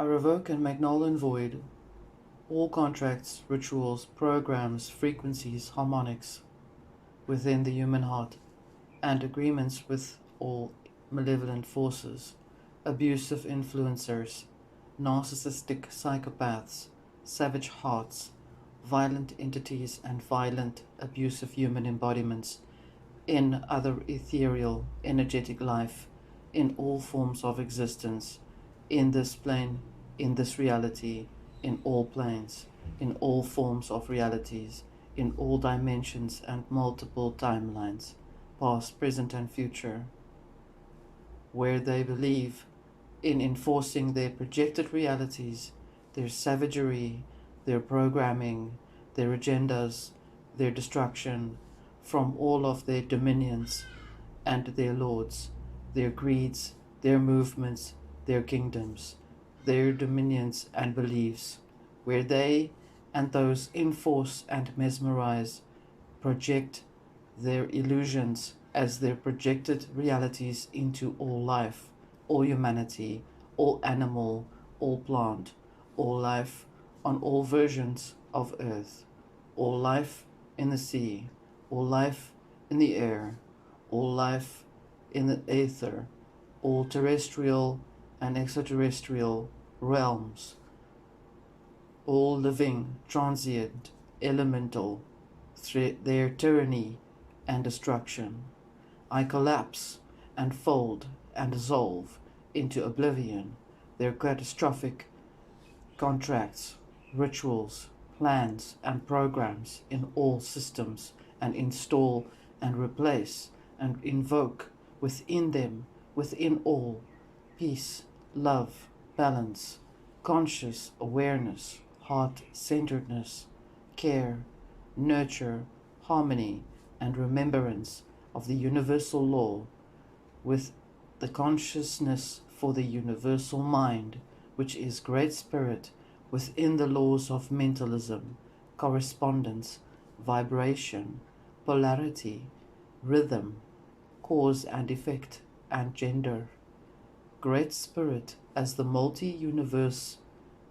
revoke and make null and void all contracts, rituals, programs, frequencies, harmonics within the human heart, and agreements with all malevolent forces, abusive influencers, narcissistic psychopaths, savage hearts, violent entities, and violent, abusive human embodiments in other ethereal, energetic life, in all forms of existence, in this plane, in this reality, in all planes, in all forms of realities, in all dimensions and multiple timelines, past, present, and future, where they believe in enforcing their projected realities, their savagery, their programming, their agendas, their destruction from all of their dominions and their lords, their greeds, their movements, their kingdoms, their dominions and beliefs, where they and those enforce and mesmerize project their illusions as their projected realities into all life, all humanity, all animal, all plant, all life on all versions of earth, all life in the sea, all life in the air, all life in the aether, all terrestrial and extraterrestrial realms, all living, transient, elemental, their tyranny and destruction. I collapse and fold and dissolve into oblivion their catastrophic contracts, rituals, plans, and programs in all systems, and install and replace and invoke within them, within all, peace, love, balance, conscious awareness, heart centeredness, care, nurture, harmony, and remembrance of the universal law, with the consciousness for the universal mind, which is Great Spirit within the laws of mentalism, correspondence, vibration, polarity, rhythm, cause and effect, and gender. Great Spirit as the multi-universe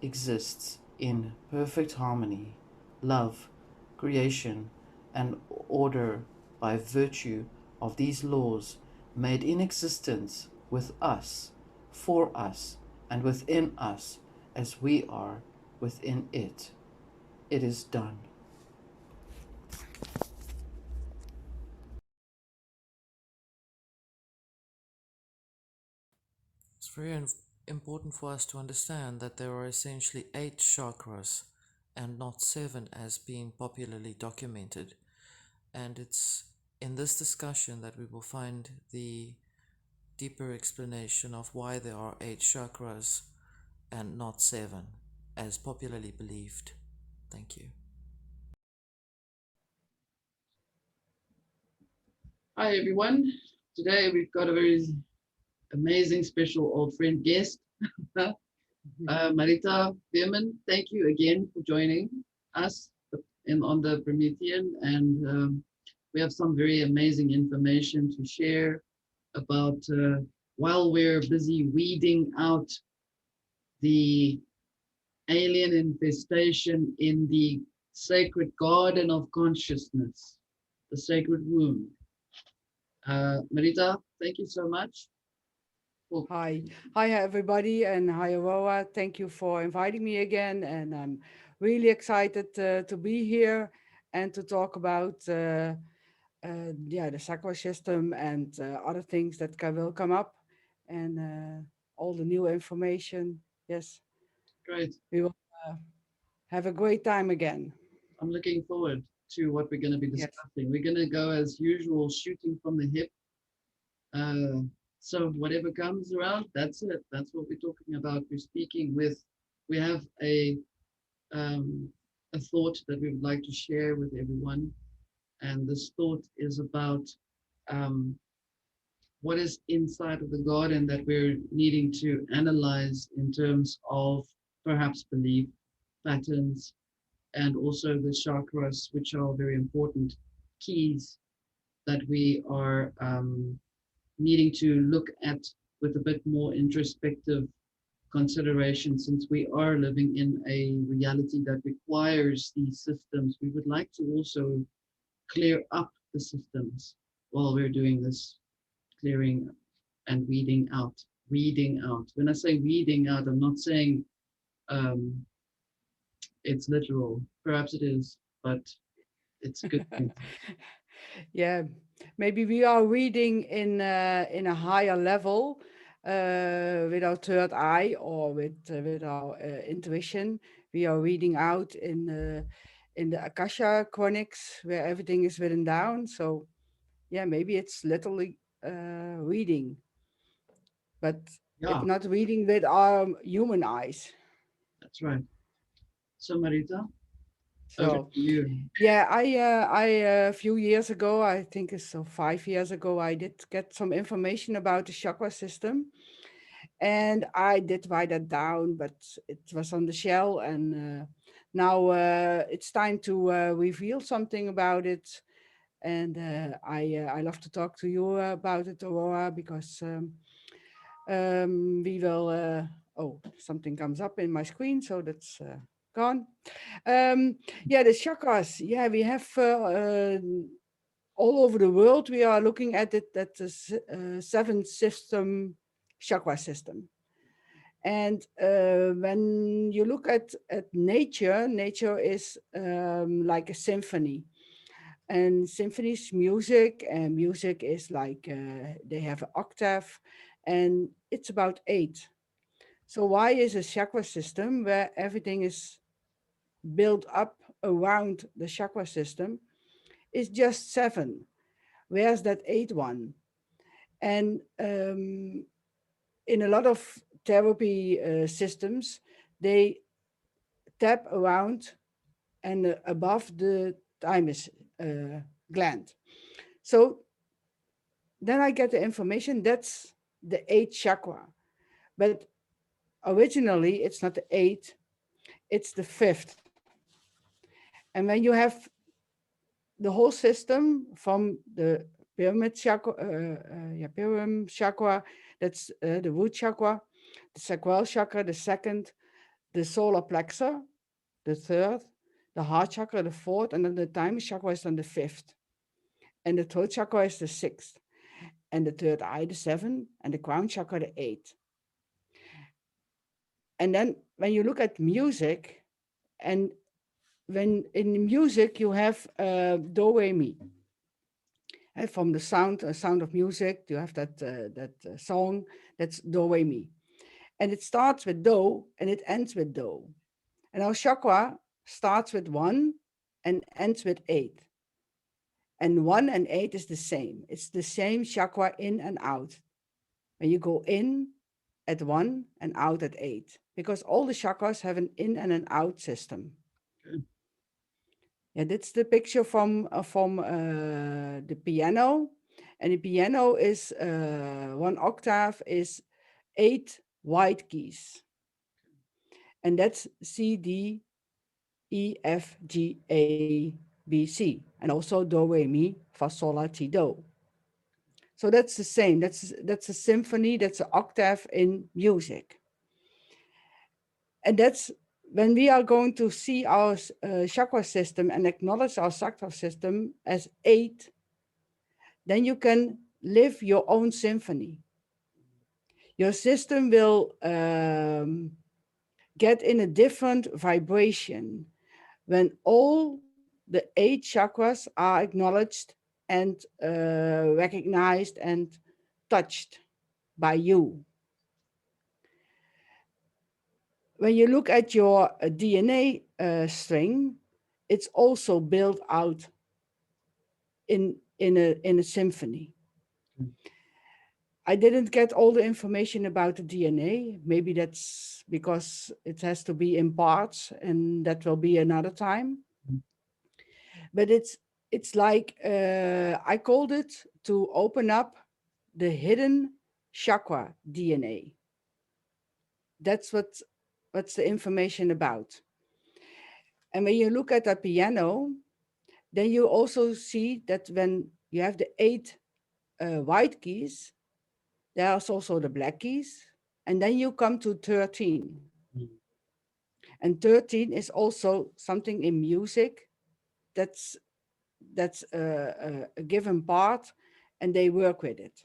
exists in perfect harmony, love, creation, and order by virtue of these laws made in existence with us, for us, and within us as we are within it. It is done. It's very important for us to understand that there are essentially 8 chakras and not 7 as being popularly documented. And it's in this discussion that we will find the deeper explanation of why there are 8 chakras and not 7 as popularly believed. Thank you. Hi everyone. Today we've got a very amazing special old friend guest, Marieta Weemen. Thank you again for joining us on the Promethean, and we have some very amazing information to share about while we're busy weeding out the alien infestation in the sacred garden of consciousness, the sacred womb. Marieta, thank you so much. Hi everybody, and hi Aurora. Thank you for inviting me again, and I'm really excited to be here and to talk about the chakra system and other things that will come up, and all the new information. Yes, Great. we will have a great time again. I'm looking forward to what we're going to be discussing. Yes. We're going to go as usual, shooting from the hip. So whatever comes around, that's it. That's what we're talking about. We're speaking with, we have a thought that we would like to share with everyone. And this thought is about what is inside of the garden that we're needing to analyze in terms of perhaps belief patterns, and also the chakras, which are very important keys that we are needing to look at with a bit more introspective consideration, since we are living in a reality that requires these systems, we would like to also clear up the systems while we're doing this clearing and weeding out. Weeding out. When I say weeding out, I'm not saying um, it's literal. Perhaps it is, but it's a good thing. Yeah, maybe we are reading in a higher level with our third eye or with our intuition. We are reading out in the Akasha chronics where everything is written down. So yeah, maybe it's literally reading, but it's Yeah, not reading with our human eyes. that's right. So, Marita, over to So you. yeah, I a few years ago, I think it's so 5 years ago, I did get some information about the chakra system, and I did write that down, but it was on the shell, and now it's time to reveal something about it. And I love to talk to you about it, Aurora, because we will. Oh, something comes up in my screen, so that's gone. Um, yeah, the chakras. Yeah, we have all over the world. We are looking at it. That the seven system chakra system. And when you look at nature, nature is like a symphony. And symphony is music, and music is like they have an octave, and it's about eight. So why is a chakra system where everything is built up around the chakra system is just seven? Where's that eight one? And in a lot of therapy systems, they tap around and above the thymus gland. So then I get the information that's the eighth chakra. But originally, it's not the eighth, it's the fifth. And when you have the whole system from the pyramid chakra, pyramid chakra, that's the root chakra, the sacral chakra, the second, the solar plexus, the third, the heart chakra, the fourth, and then the thymus chakra is on the fifth, and the throat chakra is the sixth, and the third eye, the seventh, and the crown chakra, the eighth. And then when you look at music, and when in music you have do re mi, and from the sound of music, you have that song that's do re mi, and it starts with do and it ends with do. And our chakra starts with one and ends with eight. And one and eight is the same. It's the same chakra in and out. When you go in at one and out at eight, because all the chakras have an in and an out system. Good. Yeah, that's the picture from the piano, and the piano is one octave is eight white keys, and that's C D E F G A B C, and also do re mi fa sol la ti do. So that's the same. That's a symphony. That's an octave in music, and that's when we are going to see our chakra system and acknowledge our chakra system as eight. Then you can live your own symphony. Your system will get in a different vibration when all the eight chakras are acknowledged and recognized and touched by you. When you look at your DNA string, it's also built out in a symphony. Mm. I didn't get all the information about the DNA. Maybe that's because it has to be in parts, and that will be another time. Mm. But it's like I called it to open up the hidden chakra DNA. That's what's the information about. And when you look at a piano, then you also see that when you have the eight white keys, there's also the black keys, And then you come to 13. Mm. And 13 is also something in music that's a given part, and they work with it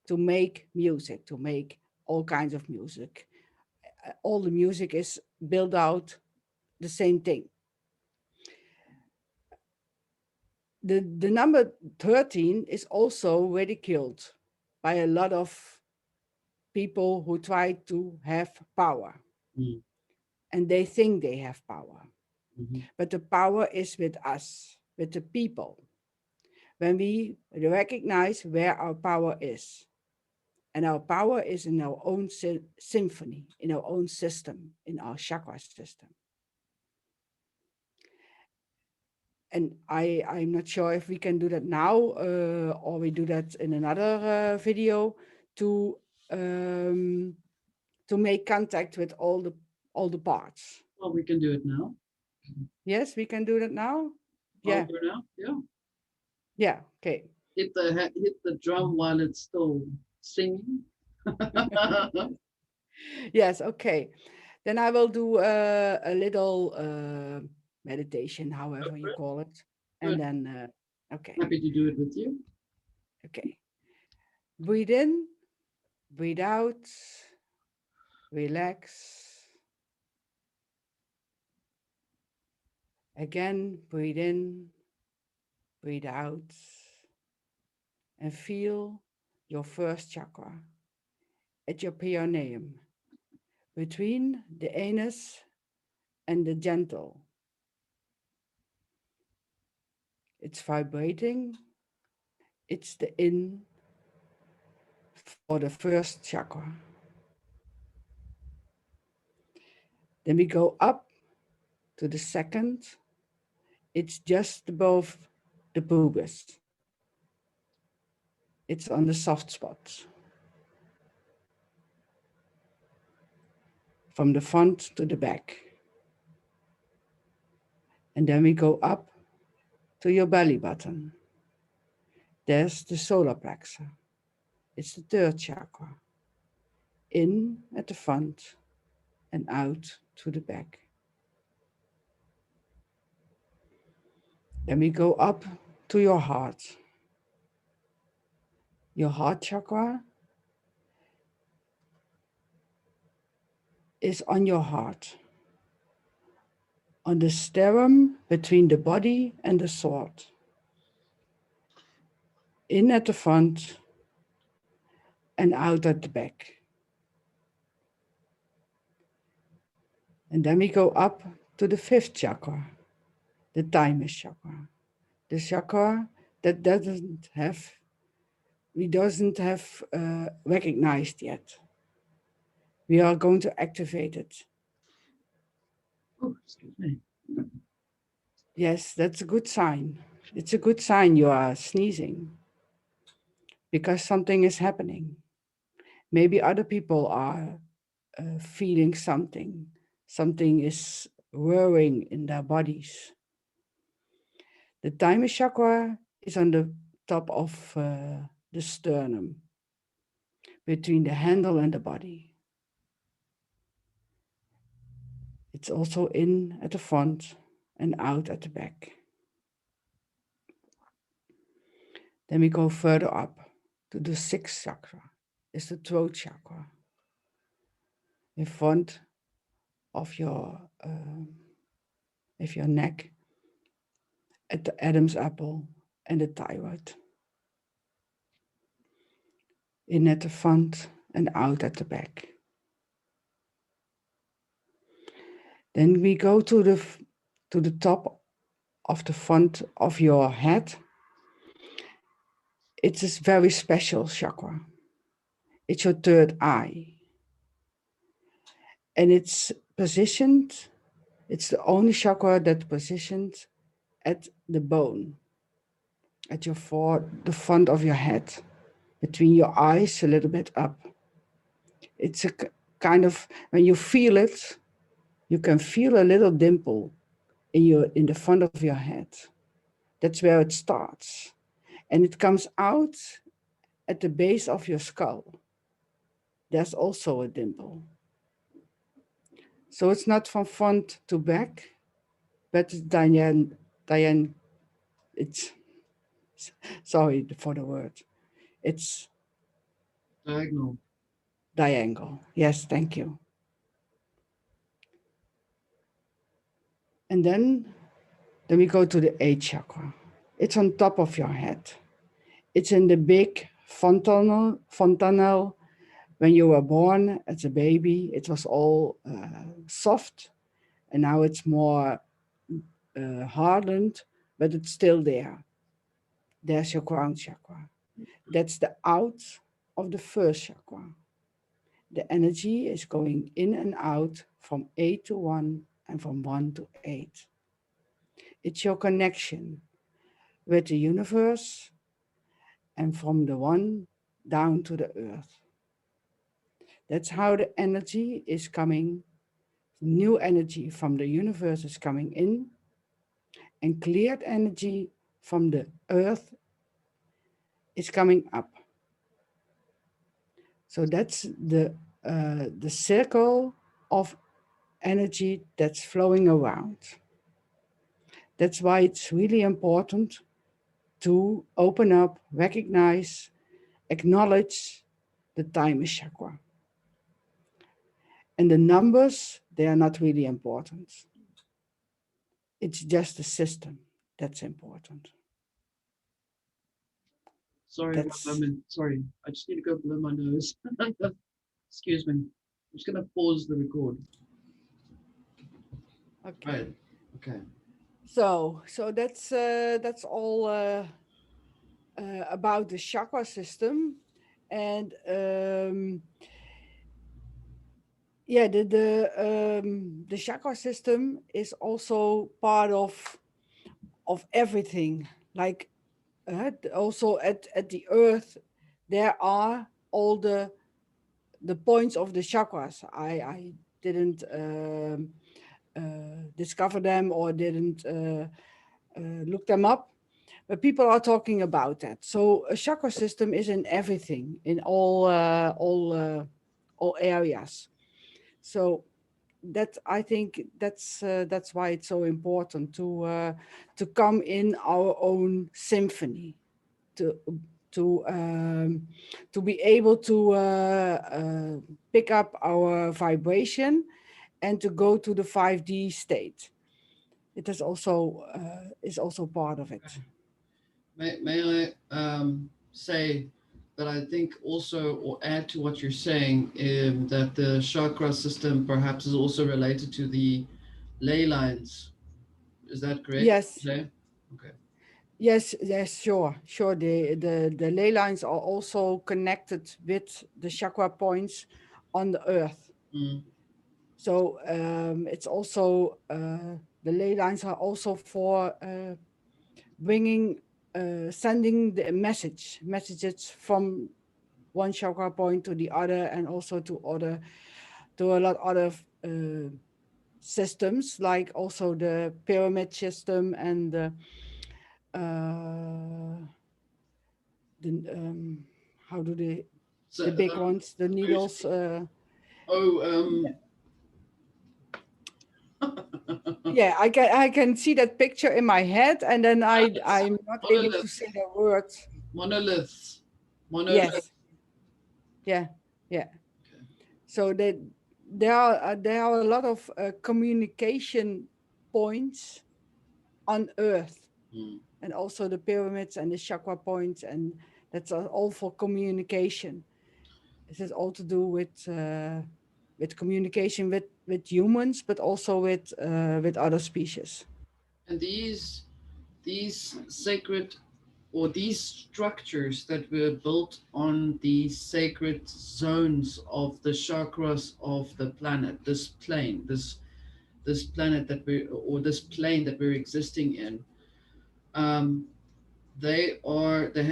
to make music, to make all kinds of music. All the music is built out the same thing. The number 13 is also ridiculed by a lot of people who try to have power, Mm. and they think they have power. Mhm. But the power is with us, with the people. When we recognize where our power is, and our power is in our own symphony, in our own system, in our chakra system. And I'm not sure if we can do that now or we do that in another video to um, to make contact with all the parts. Well, we can do it now. Yes, we can do that now. I'll Yeah, go now. Yeah. yeah, okay. Hit the drum while it's still singing. Yes, okay. Then I will do a little meditation, however you call it, and Good. then okay, Happy to do it with you. okay. Breathe in, breathe out, relax. Again, breathe in, breathe out, and feel your first chakra at your perineum, between the anus and the gentle. It's vibrating. It's the in for the first chakra. Then we go up to the second. It's just above the pubis. It's on the soft spot. From the front to the back. And then we go up to your belly button. There's the solar plexus. It's the third chakra. In at the front and out to the back. Then we go up to your heart. Your heart chakra is on your heart, on the sternum between the body and the sword. In at the front and out at the back. And then we go up to the fifth chakra, the thymus chakra. The chakra that we doesn't have recognized yet. We are going to activate it. Oh, excuse me. Yes, that's a good sign. It's a good sign you are sneezing because something is happening. Maybe other people are feeling something. Something is whirring in their bodies. The thymus chakra is on the top of the sternum, between the handle and the body. It's also in at the front and out at the back. Then we go further up to the sixth chakra. It's the throat chakra, in front of your neck, at the Adam's apple and the thyroid. In at the front and out at the back. Then we go to the top of the front of your head. It's a very special chakra. It's your third eye. And it's positioned, it's the only chakra that's positioned at the bone, at the front of your head, between your eyes, a little bit up. It's a kind of, when you feel it, you can feel a little dimple in the front of your head. That's where it starts. And it comes out at the base of your skull. there's also a dimple. So it's not from front to back, but it's it's, sorry for the word. It's Diagonal. diagonal. Yes, thank you. And then we go to the eighth chakra. It's on top of your head. It's in the big fontanel. When you were born as a baby, it was all soft, and now it's more hardened, but it's still there. There's your crown chakra. That's the out of the first chakra. The energy is going in and out from 8 to 1 and from 1 to 8. It's your connection with the universe and from the one down to the earth. That's how the energy is coming. New energy from the universe is coming in, and cleared energy from the earth is coming up. So that's the circle of energy that's flowing around. That's why it's really important to open up, recognize, acknowledge the thymus chakra. And the numbers, they are not really important. It's just the system that's important. Sorry, one That's moment. Sorry, I just need to go blow my nose. Excuse me. I'm just gonna pause the record. okay. Right. Okay. So that's all about the chakra system, and yeah, the chakra system is also part of everything. Like also at the earth, there are all the points of the chakras. I didn't discover them or didn't look them up, but people are talking about that. So a chakra system is in everything, in all areas. So that I think that's why it's so important to come in our own symphony, to to um, to be able to pick up our vibration and to go to the 5D state. It is also part of it. May I say that I think also, or add to what you're saying, that the chakra system perhaps is also related to the ley lines. Is that correct? Yes, Say? Okay. yes, sure. The ley lines are also connected with the chakra points on the earth. Mm. So it's also the ley lines are also for bringing, sending the messages from one chakra point to the other, and also to a lot other uh, systems, like also the pyramid system and uh, the how do they So, the big ones, the are you needles. oh, Yeah, I can see that picture in my head, and then yes, I'm not able to monoliths, say the words. monoliths, monoliths. Yes, yeah, yeah. Okay. So that there are a lot of communication points on Earth, Mm. and also the pyramids and the chakra points, and that's all for communication. This is all to do with communication with humans, but also with other species. And these sacred, or these structures that were built on the sacred zones of the chakras of the planet, this plane, this planet that we, or this plane that we're existing in, um, they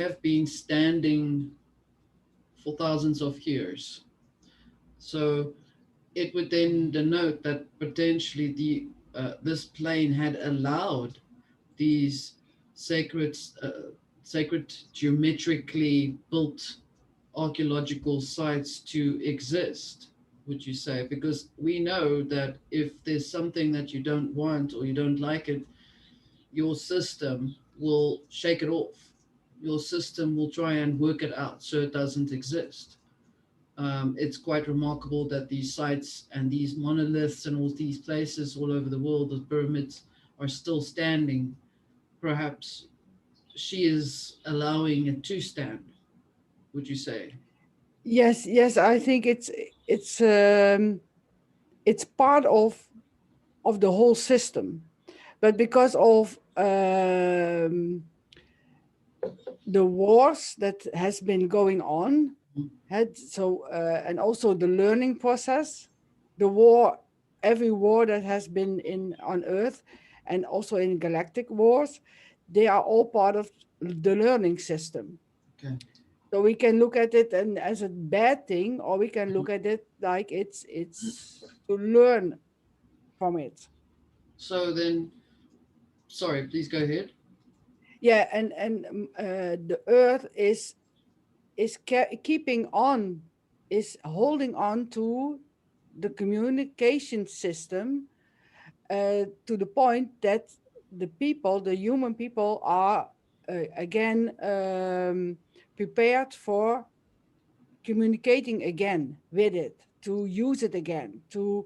have been standing for thousands of years. So it would then denote that potentially the this plane had allowed these sacred, sacred geometrically built archaeological sites to exist, would you say? Because we know that if there's something that you don't want or you don't like it, your system will shake it off. Your system will try and work it out so it doesn't exist. It's quite remarkable that these sites and these monoliths and all these places all over the world, the pyramids, are still standing. Perhaps she is allowing it to stand, would you say? Yes, yes, I think it's part of the whole system, but because of the wars that has been going on, had so and also the learning process, the war, every war that has been in on Earth, and also in galactic wars, they are all part of the learning system. Okay. So we can look at it and as a bad thing, or we can look at it like it's to learn from it. So then, sorry, please go ahead. Yeah, and the Earth is keeping on, is holding on to the communication system to the point that the people, the human people, are again prepared for communicating again with it, to use it again, to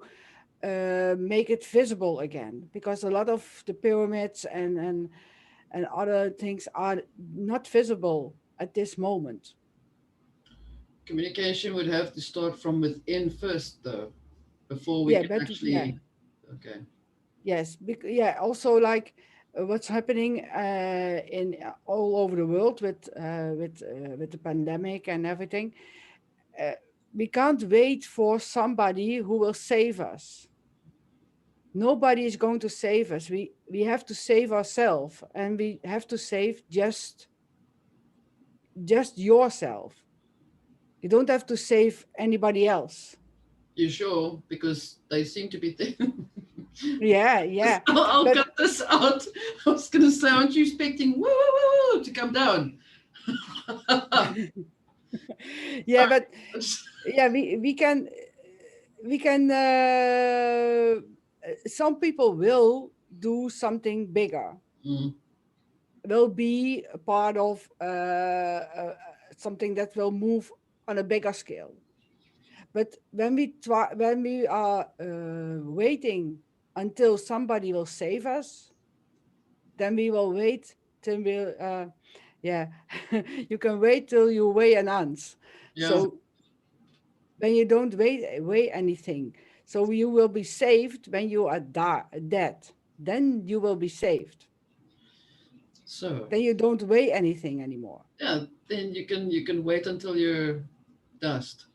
make it visible again, because a lot of the pyramids and other things are not visible at this moment. Communication would have to start from within first, though, before we Yeah, can but yeah, actually. Okay. yes, yeah. Also, like what's happening in all over the world with the pandemic and everything. Uh, we can't wait for somebody who will save us. Nobody is going to save us. We have to save ourselves, and we have to save just yourself. You don't have to save anybody else. You sure? Because they seem to be. Yeah, yeah. I'll But cut this out. I was going to say, aren't you expecting woo, woo, woo, to come down? yeah, but yeah, we can some people will do something bigger, Mm, will be a part of something that will move on a bigger scale. But when we are waiting until somebody will save us, then we will wait till we yeah, you can wait till you weigh an ounce. yeah. So when you don't weigh anything, so you will be saved when you are dead. Then you will be saved. So Then you don't weigh anything anymore. yeah, then you can wait until you're dust,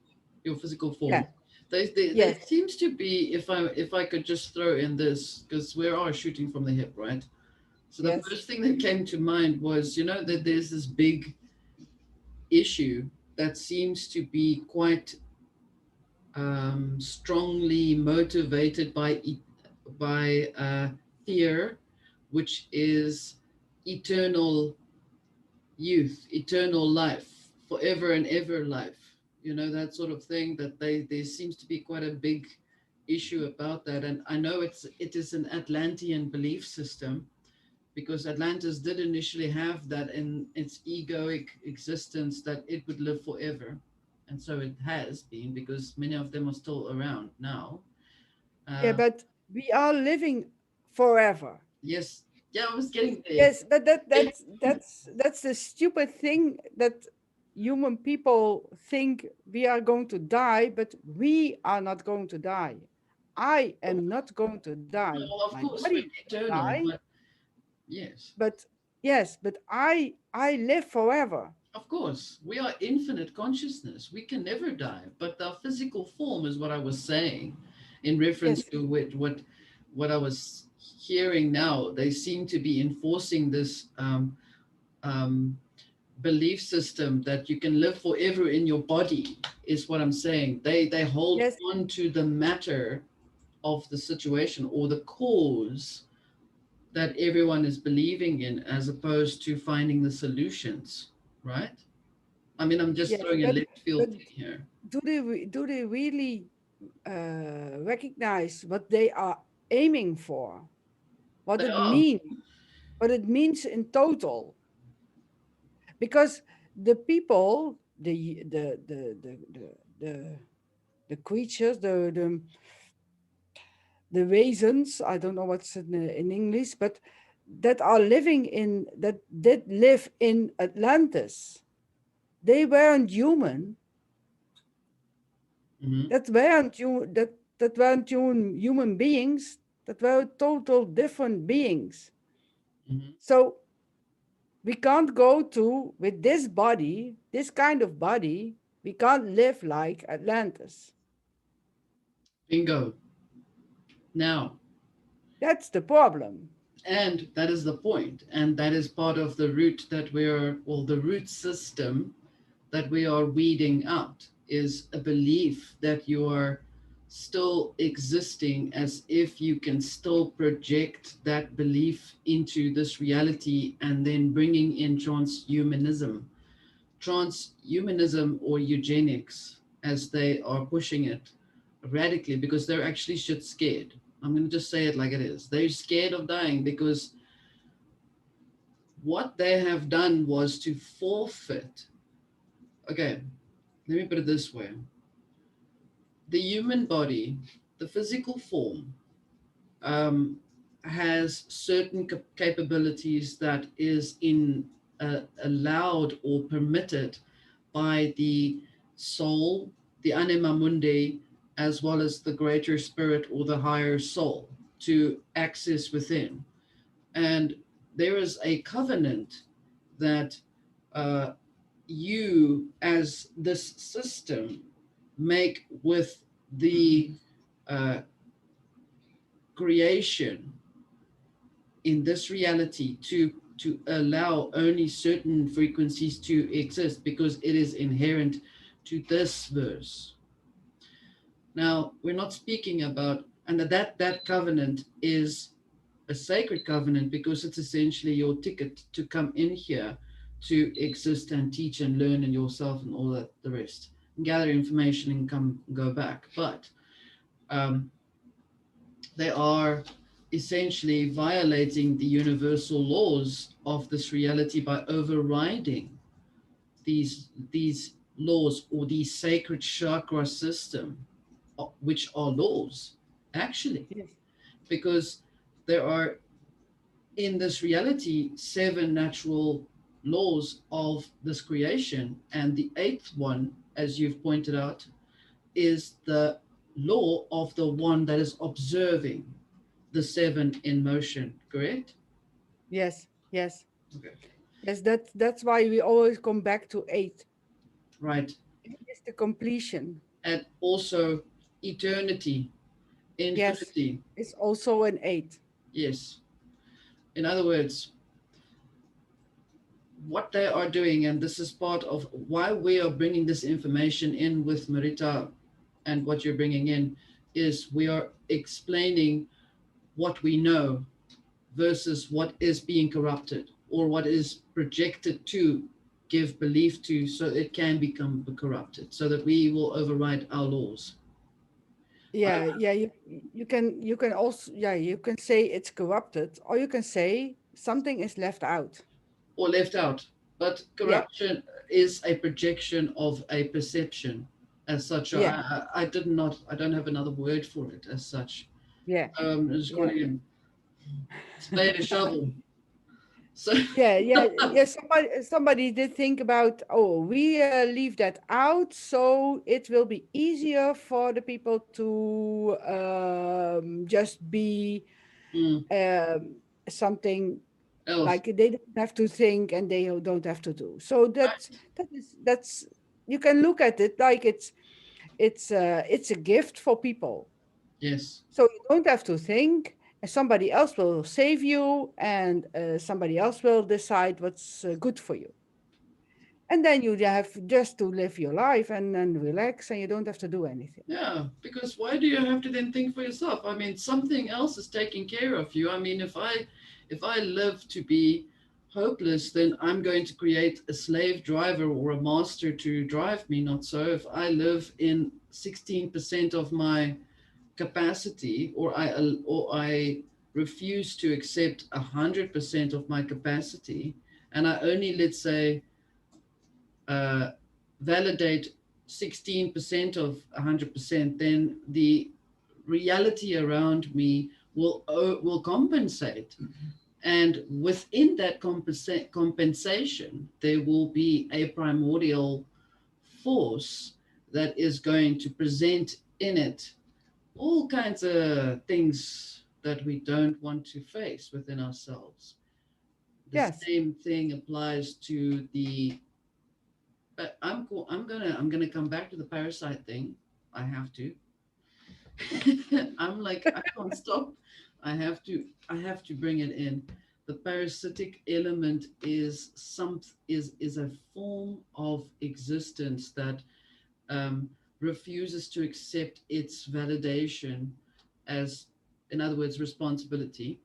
your physical form. Yeah. They Yes. seems to be, if I could just throw in this, because we are shooting from the hip, right? So the Yes. first thing that came to mind was, that there's this big issue that seems to be quite strongly motivated by fear, which is eternal youth, eternal life, forever and ever life. That sort of thing. That there seems to be quite a big issue about that, and I know it is an Atlantean belief system, because Atlantis did initially have that in its egoic existence, that it would live forever. And so it has been, because many of them are still around now. Yeah, Uh, but we are living forever. yes, yeah, I was getting there. Yes, but that's the stupid thing that human people think we are going to die, but we are not going to die. I am not going to die. Well, of My course, body we're will eternal, die, but yes, but yes, but I live forever. of course, we are infinite consciousness. We can never die, but our physical form is what I was saying in reference Yes, to what I was hearing now. They seem to be enforcing this um, belief system that you can live forever in your body, is what I'm saying. They hold yes, on to the matter of the situation, or the cause that everyone is believing in, as opposed to finding the solutions, right? I mean, I'm just Yes, throwing a left but field thing here. do they really recognize what they are aiming for? What They it are. means? What it means in total? Because the people, the, the creatures, the raisins, I don't know what's in English, but that are living in that did live in Atlantis. They weren't human. Hmm. That weren't you that weren't human beings. That were total different beings. Hmm. So we can't go to with this body, this kind of body. We can't live like Atlantis. Bingo. Now, That's the problem. and that is the point, and that is part of the root that we're, well, the root system that we are weeding out is a belief that you are still existing as if you can still project that belief into this reality and then bringing in transhumanism. Transhumanism or eugenics, as they are pushing it radically, because they're actually shit scared. I'm going to just say it like it is. They're scared of dying because what they have done was to forfeit. Okay, let me put it this way: the human body, the physical form, um, has certain capabilities that is in allowed or permitted by the soul, the anima mundi, as well as the greater spirit or the higher soul to access within. And there is a covenant that uh, you, as this system, make with the uh, creation in this reality to allow only certain frequencies to exist because it is inherent to this verse. Now, we're not speaking about, and that covenant is a sacred covenant because it's essentially your ticket to come in here to exist and teach and learn and yourself and all that, the rest, and gather information and come go back. But um, they are essentially violating the universal laws of this reality by overriding these laws or the sacred chakra system, which are laws, actually, Yes. because there are in this reality seven natural laws of this creation, and the eighth one, as you've pointed out, is the law of the one that is observing the seven in motion, correct? Yes. Yes. Okay. Yes. That's why we always come back to eight. Right. Eight is the completion. And also eternity, Yes. infinity. It's also an eight. Yes. In other words, what they are doing, and this is part of why we are bringing this information in with Marieta and what you're bringing in, is we are explaining what we know versus what is being corrupted or what is projected to give belief to so it can become corrupted so that we will override our laws. Yeah. Yeah. You can also, yeah, you can say it's corrupted, or you can say something is left out. Or left out. But Yeah. corruption is a projection of a perception as such. Yeah. I did not, I don't have another word for it as such. Yeah. It's called Yeah. a spade a shovel. So, Yeah, yeah, yeah. Somebody did think about, oh, we leave that out, so it will be easier for the people to just be mm, um, something else. like they don't have to think and they don't have to do. So Right. that's you can look at it like it's a gift for people. Yes. So you don't have to think, and somebody else will save you, and somebody else will decide what's good for you. And then you have just to live your life and relax, and you don't have to do anything. Yeah, because why do you have to then think for yourself? I mean, something else is taking care of you. I mean, if I live to be hopeless, then I'm going to create a slave driver or a master to drive me. Not so. If I live in 16% of my capacity, or I refuse to accept 100% of my capacity, and I only, let's say, uh, validate 16% of 100%, then the reality around me will compensate. And within that compensation, there will be a primordial force that is going to present in it all kinds of things that we don't want to face within ourselves. The Yes. same thing applies to the. I'm gonna come back to the parasite thing. I have to. I'm like, I can't stop. I have to bring it in. The parasitic element is a form of existence that refuses to accept its validation as, in other words, responsibility.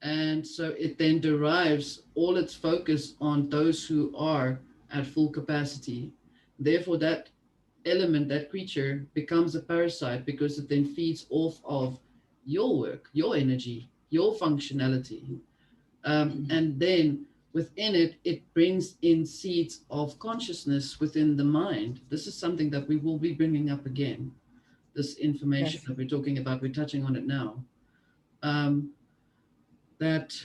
And so it then derives all its focus on those who are at full capacity. Therefore, that element, that creature, becomes a parasite because it then feeds off of your work, your energy, your functionality. And then within it, it brings in seeds of consciousness within the mind. This is something that we will be bringing up again. This information Yes. that we're talking about, we're touching on it now. Um, that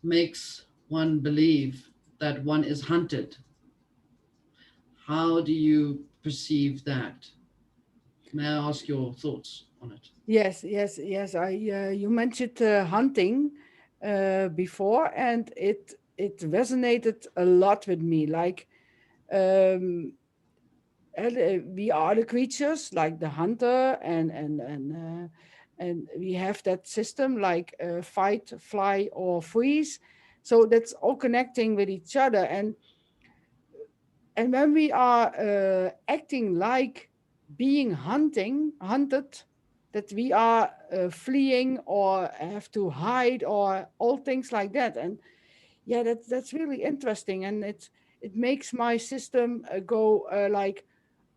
makes one believe that one is hunted. How do you perceive that? May I ask your thoughts on it? Yes, yes, yes. You mentioned hunting before, and it resonated a lot with me. Like, um, we are the creatures, like the hunter, and we have that system like fight, fly, or freeze. So that's all connecting with each other, and when we are acting like being hunted, that we are fleeing or have to hide or all things like that. And yeah, that's really interesting, and it makes my system go like,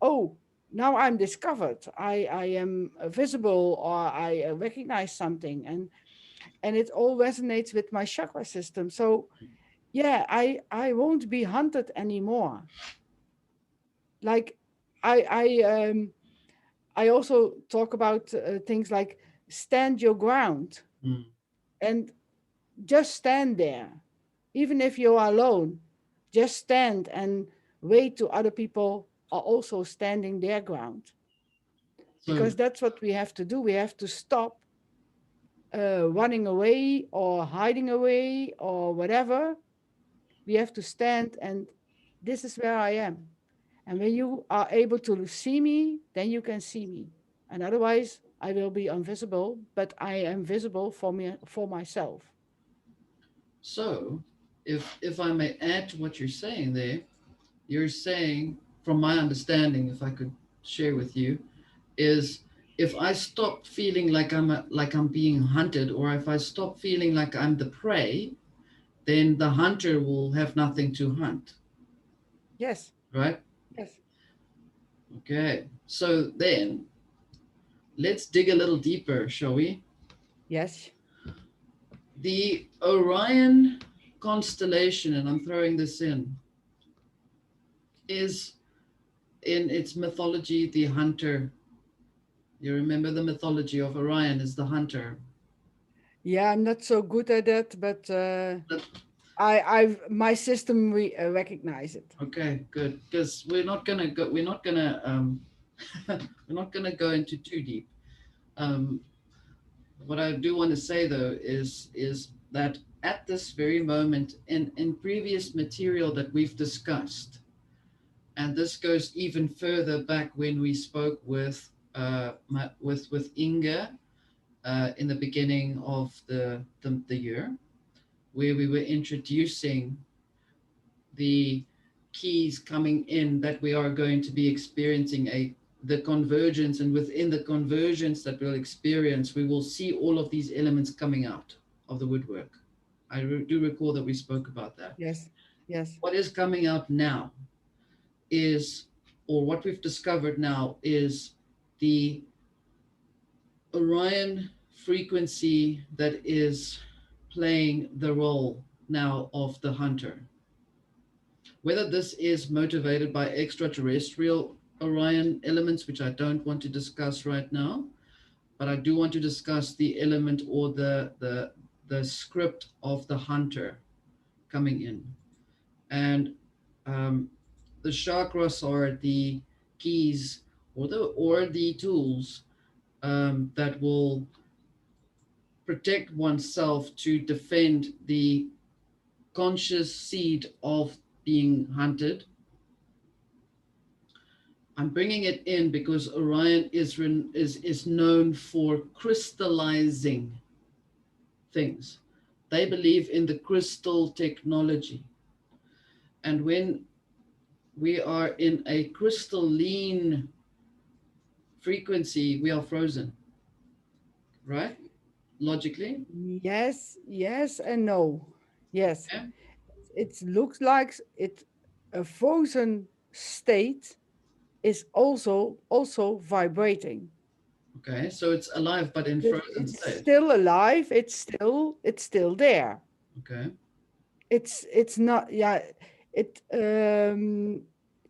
oh, now I'm discovered. I am visible, or I recognize something, and it all resonates with my chakra system. So yeah, I won't be hunted anymore. Like I I also talk about things like stand your ground, Mm. and just stand there, even if you are alone. Just stand and wait to other people are also standing their ground, So, because that's what we have to do. We have to stop running away or hiding away or whatever. We have to stand, and this is where I am. And when you are able to see me, then you can see me. And otherwise, I will be invisible, but I am visible for me, for myself. so, if I may add to what you're saying there, you're saying, from my understanding, if I could share with you, is if I stop feeling like I'm being hunted, or if I stop feeling like I'm the prey, then the hunter will have nothing to hunt, Yes, right? yes, Okay. So then let's dig a little deeper, shall we? yes, The Orion constellation, and I'm throwing this in, is in its mythology the hunter. You remember the mythology of Orion is the hunter. yeah. I'm not so good at that, but That, my system recognize it. okay, good. Because we're not gonna go into too deep. Um, what I do want to say though is that at this very moment, in previous material that we've discussed, and this goes even further back when we spoke with with Inga in the beginning of the year, where we were introducing the keys coming in that we are going to be experiencing the convergence, and within the convergence that we'll experience, we will see all of these elements coming out of the woodwork. I do recall that we spoke about that. Yes. Yes. What is coming up now is, or what we've discovered now is the Orion frequency that is playing the role now of the hunter. Whether this is motivated by extraterrestrial Orion elements, which I don't want to discuss right now, but I do want to discuss the element or the script of the hunter coming in. And the chakras are the keys or the tools that will protect oneself to defend the conscious seed of being hunted. I'm bringing it in because Orion is known for crystallizing things. They believe in the crystal technology. And when we are in a crystalline frequency, we are frozen, right? Logically. Yes, yes, and no. Yes, Yeah. it looks like it a frozen state is also vibrating. Okay. So it's alive, but in frozen It's state. still alive. It's still there. Okay. It's not, yeah. It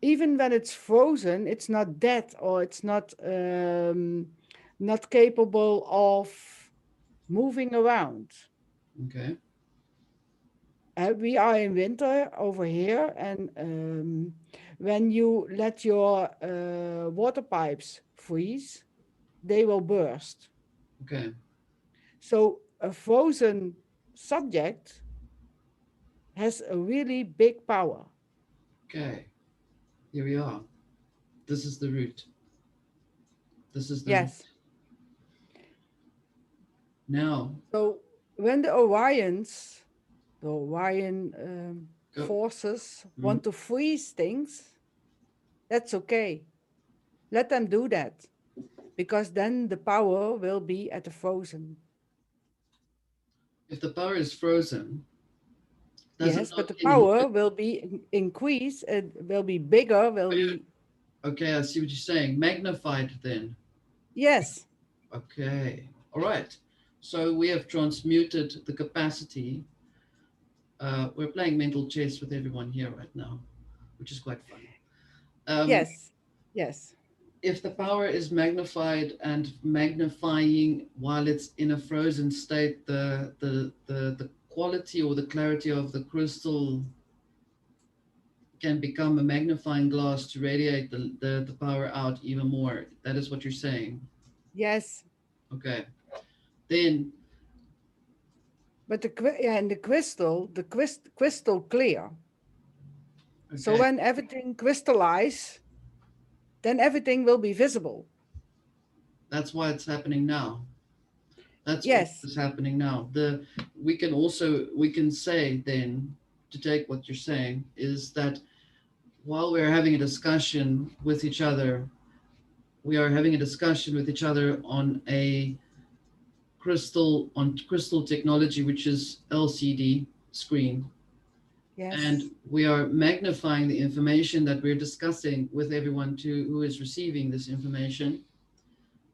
even when it's frozen, it's not dead, or it's not capable of moving around. Okay. We are in winter over here, and when you let your water pipes freeze, they will burst. Okay. So a frozen subject has a really big power. Okay. Here we are. This is the root. This is the root. Yes. Now, So when the Orion go. forces Mhm. want to freeze things, that's okay. Let them do that, because then the power will be at the frozen. If the power is frozen, does it Yes, but not the power inhibit? will be increased. It will be bigger. Will be Okay, I see what you're saying. Magnified then. yes, Okay. All right. So we have transmuted the capacity. We're playing mental chess with everyone here right now, which is quite fun. Um, yes, yes, if the power is magnified and magnifying while it's in a frozen state, the quality or the clarity of the crystal can become a magnifying glass to radiate the power out even more. That is what you're saying. yes. Okay. Then, But yeah, and the crystal, crystal clear. So okay, when everything crystallize, then everything will be visible. that's why it's happening now. That's what Yes, is happening now. We can say then, to take what you're saying, is that while we're having a discussion with each other, we are having a discussion with each other on crystal technology, which is LCD screen. yes, And we are magnifying the information that we're discussing with everyone who is receiving this information.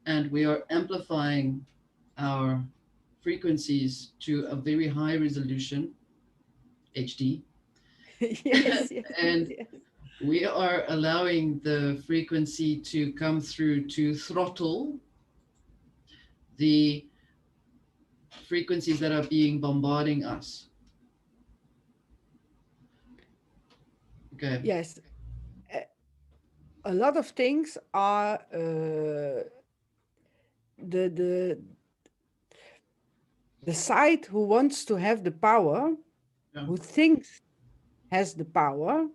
And we are amplifying our frequencies to a very high resolution, HD. yes, yes, And yes. we are allowing the frequency to come through to throttle the frequencies that are being bombarding us. Okay. Yes. A a lot of things are the the side who wants to have the power, Yeah. who thinks has the power,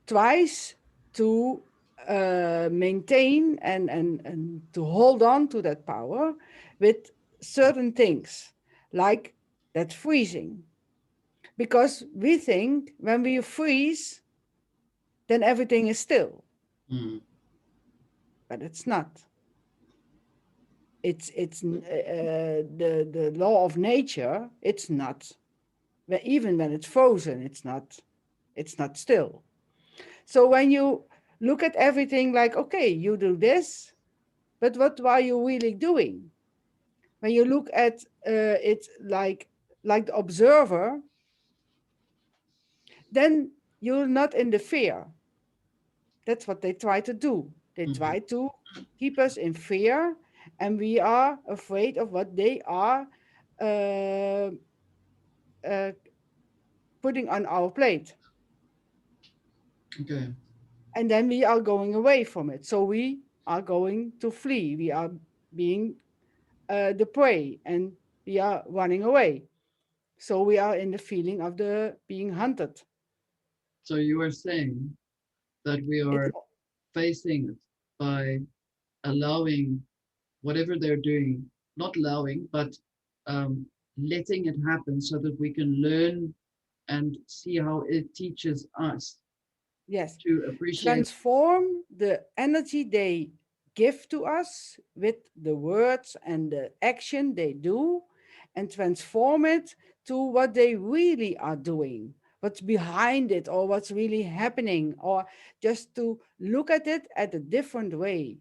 tries to maintain and to hold on to that power with certain things, like that freezing. Because we think when we freeze, then everything is still, Mm. but it's not. It's the law of nature. It's not. even when it's frozen, it's not still. So when you look at everything like, okay, you do this, but what are you really doing? When you look at it like the observer, then you're not in the fear. That's what they try to do. They Mhm. try to keep us in fear, and we are afraid of what they are uh, uh, putting on our plate. Okay. And then we are going away from it. So we are going to flee. We are being the prey, and we are running away. So we are in the feeling of the being hunted. So you are saying that we It's are facing it by allowing whatever they're doing, not allowing, but um, letting it happen so that we can learn and see how it teaches us yes, to appreciate. transform the energy they give to us with the words and the action they do, and transform it to what they really are doing, what's behind it, or what's really happening, or just to look at it at a different way.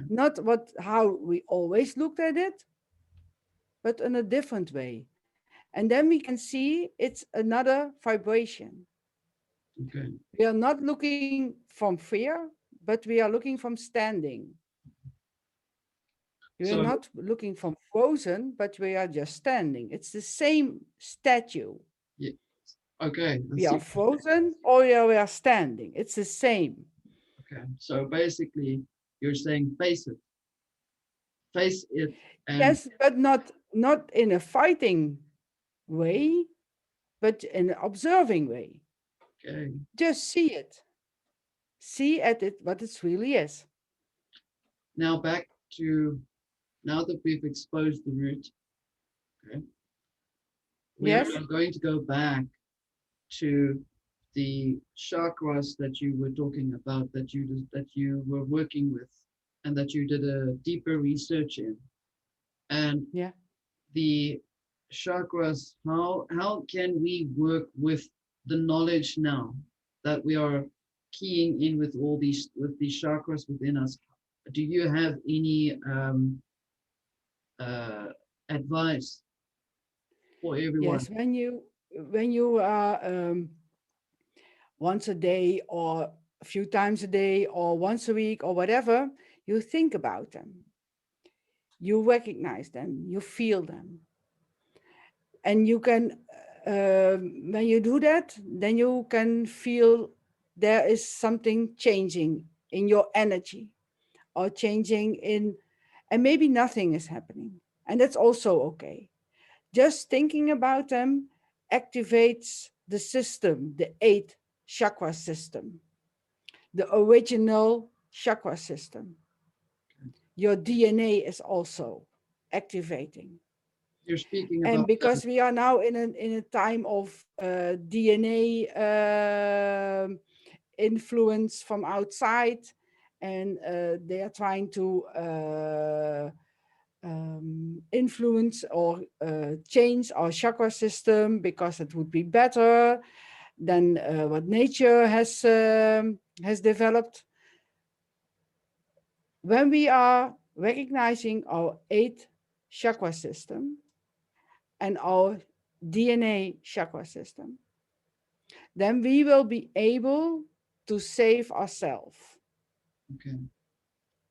Not what how we always looked at it, but in a different way. And then we can see it's another vibration. Okay. We are not looking from fear, but we are looking from standing. We are So, not looking from frozen, but we are just standing. It's the same statue. yeah, okay, We let's are see. frozen or we are standing. It's the same. Okay. So basically, you're saying face it, and Yes, but not in a fighting way, but in an observing way. okay. Just see it. See at it what it really is. Now back to now that we've exposed the root, okay, we are Yes? now going to go back to the chakras that you were talking about, that you were working with, and that you did a deeper research in, and Yeah. the chakras. How can we work with the knowledge now that we are keying in with all these chakras within us? Do you have any uh, advice for everyone? Yes. When you are once a day or a few times a day or once a week or whatever, you think about them, you recognize them, you feel them. And you can, when you do that, then you can feel there is something changing in your energy or changing in, and maybe nothing is happening. And that's also okay. Just thinking about them activates the system, the eight chakra system, the original chakra system. Your DNA is also activating. You're speaking And about because we are now in a time of DNA influence from outside, and they are trying to influence or change our chakra system because it would be better than what nature has developed. When we are recognizing our eight chakra system and our DNA chakra system, then we will be able to save ourselves. okay.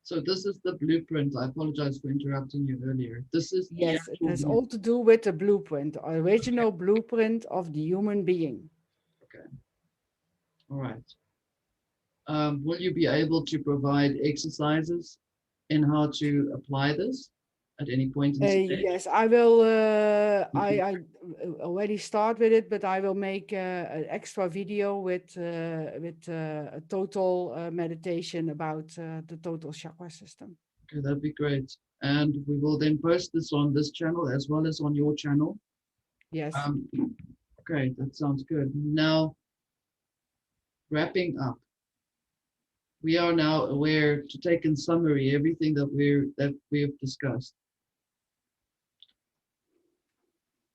So this is the blueprint. I apologize for interrupting you earlier. This is the Yes, it actual has blueprint. all to do with the blueprint, original blueprint of the human being. Okay. All right. Will you be able to provide exercises in how to apply this at any point in stage? Yes, I will. Mhm. I already start with it, but I will make an extra video with a total meditation about the total chakra system. Okay, that'd be great. And we will then post this on this channel as well as on your channel. Yes. Um, okay, that sounds good. Now, wrapping up, we are now aware to take in summary everything that we have discussed.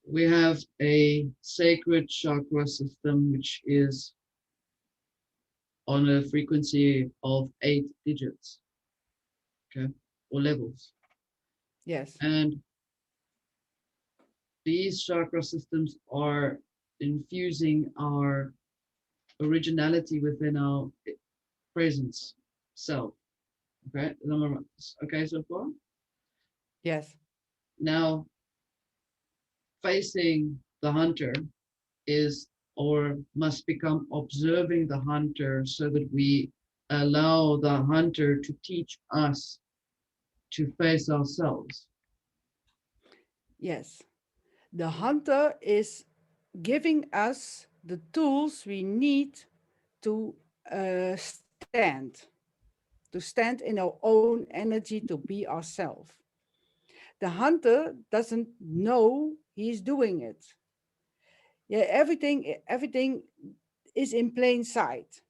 We have a sacred chakra system which is on a frequency of 8 digits, okay, or levels. Yes. And these chakra systems are infusing our originality within our presence self. Okay, okay so far. Yes. Now, facing the hunter is or must become observing the hunter so that we allow the hunter to teach us to face ourselves. Yes. The hunter is giving us the tools we need to stand in our own energy, to be ourselves. The hunter doesn't know he's doing it. Yeah, everything is in plain sight.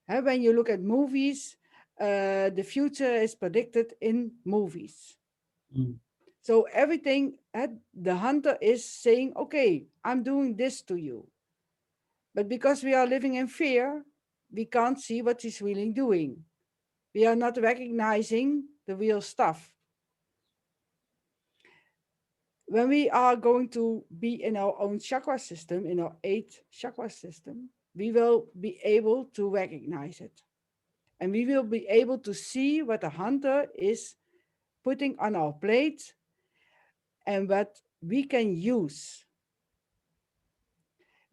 When you look at movies, the future is predicted in movies. Mm. So everything, the hunter is saying, okay, I'm doing this to you. But because we are living in fear, we can't see what he's really doing. We are not recognizing the real stuff. When we are going to be in our own chakra system, in our 8 chakra system, we will be able to recognize it. And we will be able to see what the hunter is putting on our plate and what we can use.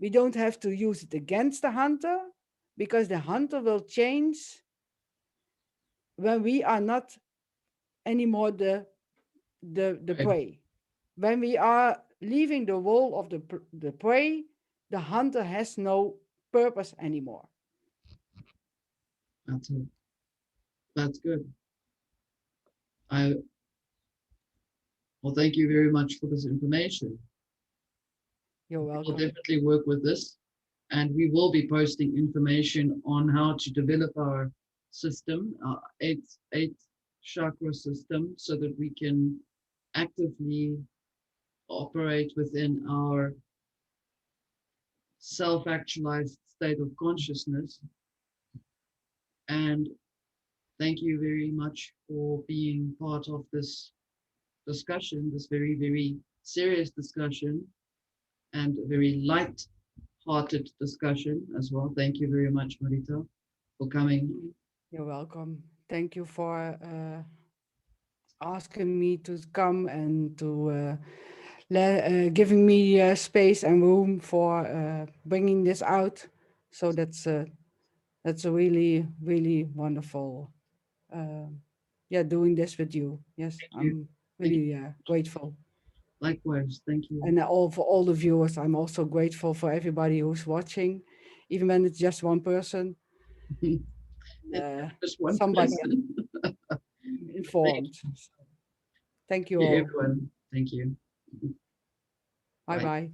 We don't have to use it against the hunter because the hunter will change when we are not anymore the Right. prey. When we are leaving the role of the prey, the hunter has no purpose anymore. That's it. That's good. I well, thank you very much for this information. You're We will welcome. definitely work with this, and we will be posting information on how to develop our system, our eight chakra system, so that we can actively operate within our self-actualized state of consciousness. And thank you very much for being part of this discussion, this very, very serious discussion, and a very light-hearted discussion as well. Thank you very much, Marita, for coming. You're welcome. Thank you for asking me to come and to giving me space and room for bringing this out. So that's a really wonderful. Uh, yeah, doing this with you. Yes, Thank you. I'm Thank you. really grateful. Likewise. Thank you. And all for all the viewers, I'm also grateful for everybody who's watching, even when it's just one person. Just one Somebody person. Thank informed. Thank you you, all. everyone. Thank you. Bye Bye. bye.